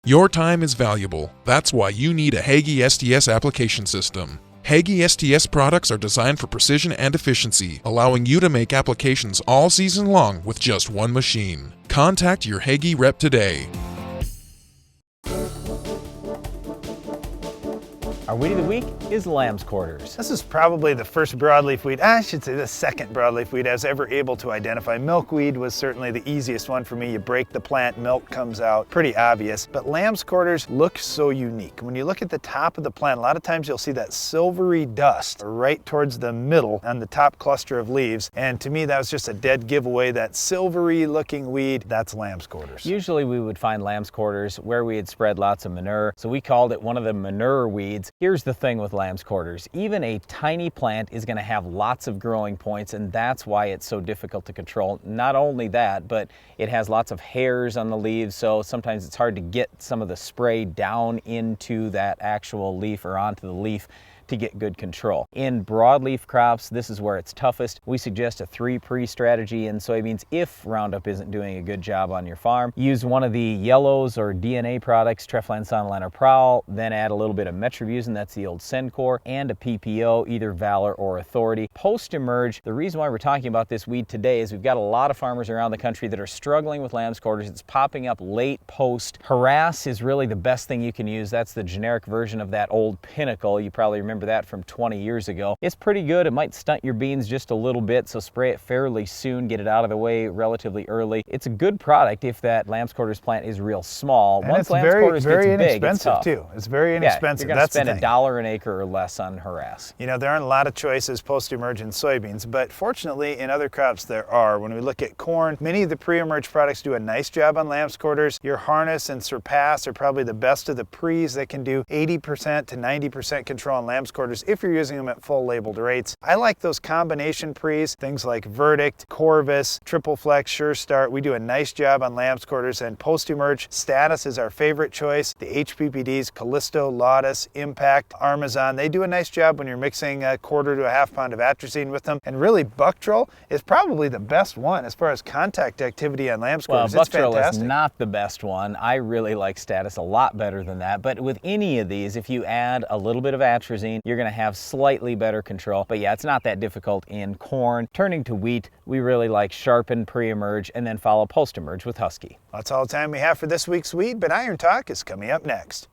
Your time is valuable. That's why you need a Hagie STS application system. Hagie STS products are designed for precision and efficiency, allowing you to make applications all season long with just one machine. Contact your Hagie rep today. Our weed of the week is Lambsquarters. This is probably the first broadleaf weed, I should say the second broadleaf weed I was ever able to identify. Milkweed was certainly the easiest one for me. You break the plant, milk comes out, pretty obvious. But Lambsquarters look so unique. When you look at the top of the plant, a lot of times you'll see that silvery dust right towards the middle on the top cluster of leaves. And to me, that was just a dead giveaway. That silvery looking weed, that's Lambsquarters. Usually we would find Lambsquarters where we had spread lots of manure, so we called it one of the manure weeds. Here's the thing with Lambsquarters. Even a tiny plant is going to have lots of growing points, and that's why it's so difficult to control. Not only that, but it has lots of hairs on the leaves, so sometimes it's hard to get some of the spray down into that actual leaf or onto the leaf to get good control. In broadleaf crops, this is where it's toughest. We suggest a 3-pre strategy in soybeans if Roundup isn't doing a good job on your farm. Use one of the yellows or DNA products, Treflan, or Prowl, then add a little bit of Metrovuzin, that's the old Sencor, and a PPO, either Valor or Authority. Post-emerge, the reason why we're talking about this weed today is we've got a lot of farmers around the country that are struggling with Lambsquarters. It's popping up late post. Harass is really the best thing you can use. That's the generic version of that old Pinnacle. You probably remember that from 20 years ago. It's pretty good. It might stunt your beans just a little bit, so spray it fairly soon, get it out of the way relatively early. It's a good product if that Lambsquarters plant is real small. And once it's very, very big, inexpensive too. It's very inexpensive. You're going to spend $1 an acre or less on harass. You know, there aren't a lot of choices post-emerge in soybeans, but fortunately in other crops there are. When we look at corn, many of the pre-emerge products do a nice job on Lambsquarters. Your Harness and Surpass are probably the best of the pre's that can do 80% to 90% control on Lambsquarters if you're using them at full labeled rates. I like those combination pre's, things like Verdict, Corvus, Triple Flex, Sure Start. We do a nice job on Lambsquarters, and post-emerge Status is our favorite choice. The HPPDs, Callisto, Laudis, Impact, Armazon, they do a nice job when you're mixing a quarter to a half pound of atrazine with them. And really, Bucktrol is probably the best one as far as contact activity on Lambsquarters. Well, it's Bucktrol fantastic. is not the best one. I really like Status a lot better than that. But with any of these, if you add a little bit of atrazine, you're going to have slightly better control. But yeah, it's not that difficult in corn. Turning to wheat, we really like Sharpen pre-emerge and then follow post-emerge with Husky. That's all the time we have for this week's weed, but Iron Talk is coming up next.